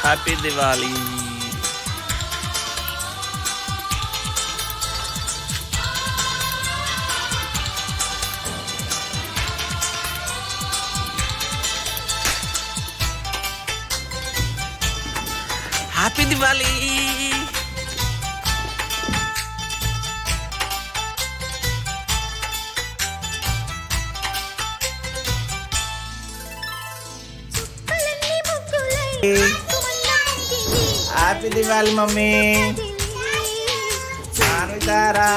Happy Diwali. Happy Diwali. Happy Diwali mummy. నానుతారా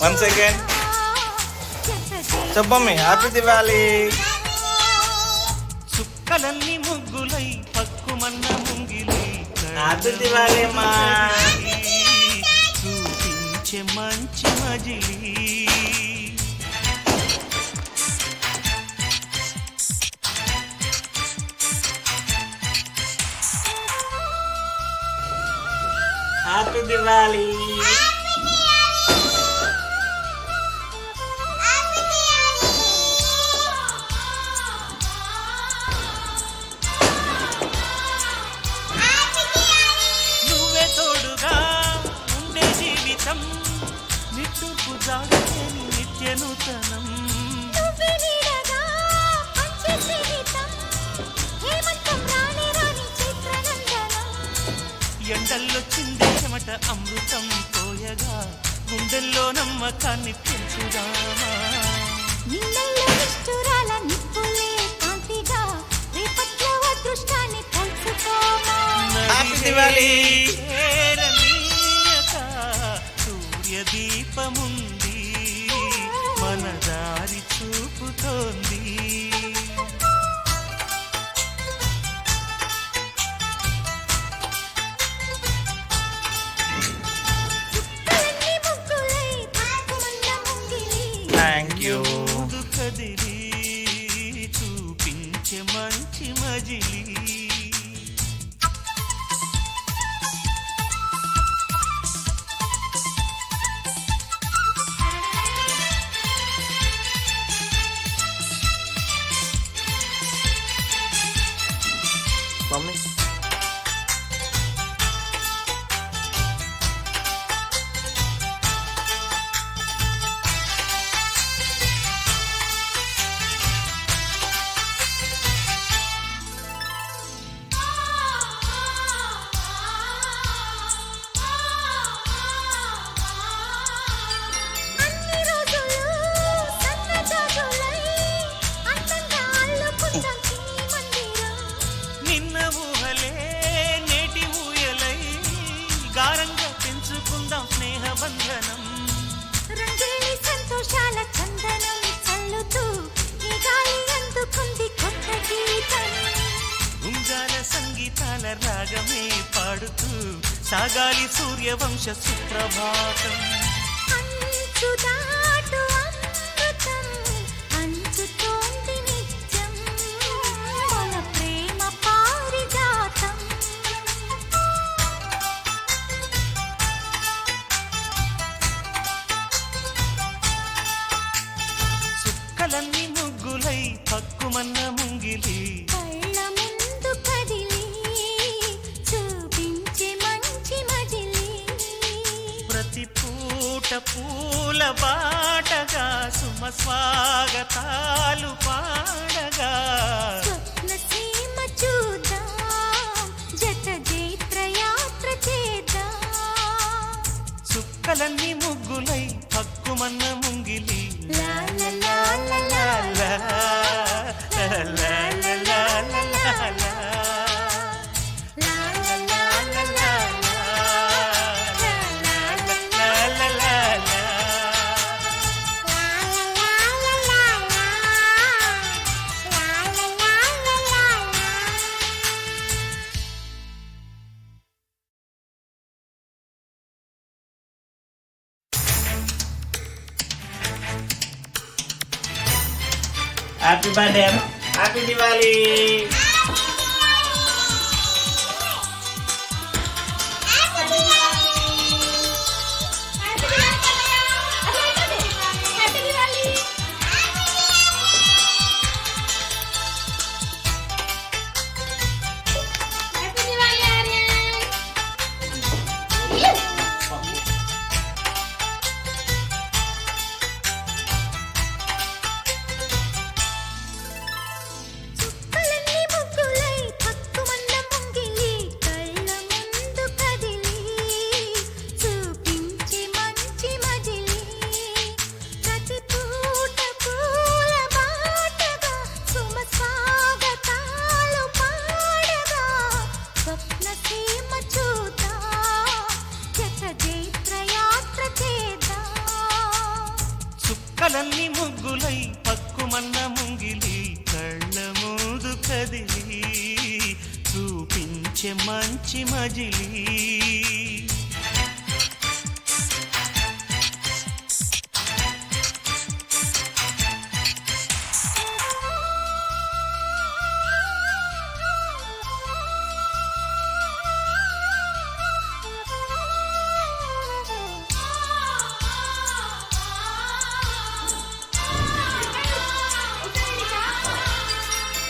one second చెప్పమ్మీ. Happy Diwali. చుక్కలన్నీ ముగ్గులై పక్కుమన్న ముంగిలై హ్యాపీ దివాళీ అమ్మా. చూపించే మంచి మజిలీ. హ్యాపీ దివాళీ. నువ్వే తోడుగా ఉండే జీవితం నిట్టుకు జాడని నిత్య నూతనం. ఎండల్లో చిందే చెమట అమృతం పోయగా గుండెల్లో నమ్మకాన్ని పెంచుదామా. హ్యాపీ దివాళీ. సూర్య దీపముంది మన దారి చూపుతోంది. Thank you. కదిలి చూపించే మంచి మజిలీ. మమ్మీ నిన్న ఊహలే నేటి ఊయలై గారంగా పెంచుకుందాం స్నేహ బంధనం. సంతోషాల చందనం చల్లుతూ ఈ గాలి అందుకుంది కొత్త గీతం. ఉంగాల సంగీతాల రాగమే పాడుతూ సాగాలి సూర్యవంశ సుప్రభాతం. అంచుదాటు అమృతం అంచుతోంది నిత్యం మన ప్రేమ పారిజాతం. చుక్కలన్నీ ముగ్గులై పక్కుమన్న ముంగిలి కళ్ళ ముందు కదిలి చూపించే మంచి మజిలీ. ప్రతి పూట పూల బాటగా సుమ స్వాగతాలు పాడగా. స్వప్న సీమ చూద్దాం జత జైత్ర యాత్ర చేద్దాం. చుక్కలన్నీ ముగ్గులై పక్కుమన్న ముంగిలి. లా లా లా లా లా లా, లా, లా, లా, లా, లా, లా, లా. లా లా లా లా లా హ్యాపీ బర్త్డే. హ్యాపీ దివాళీ. కదిలి చూపించే మంచి మజిలీ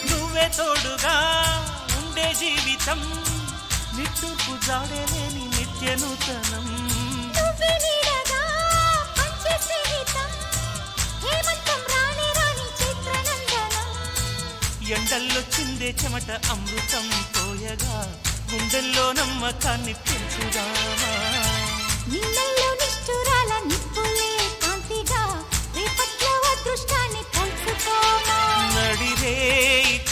నువ్వే తోడుగా ఉండే జీవితం నిట్టూర్పు జాడలేని నిత్య నూతనం నువ్వే నీడగా పంచే స్నేహితం హేమంతం రాణి రాణి చిత్రనందనం ఎండల్లో చిందే చెమట అమృతం పోయగా గుండెల్లో నమ్మకాన్ని పెంచుదామా నిన్నల్లో నిష్ఠురాల నిప్పులే కాంతిగా రేపట్లో అదృష్టాన్ని పంచుకోమా నడిరే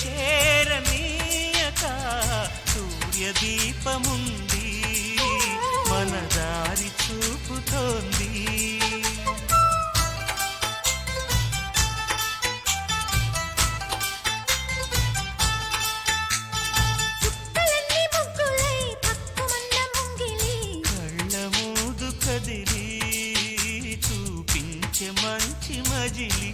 చేరనీయక సూర్యదీపముంది మన దారి చూపుతోంది చుక్కలన్నీ ముగ్గులై తక్కువన్న ముంగిలి కళ్ళ మూదు కదిలి చూపించే మంచి మజిలీ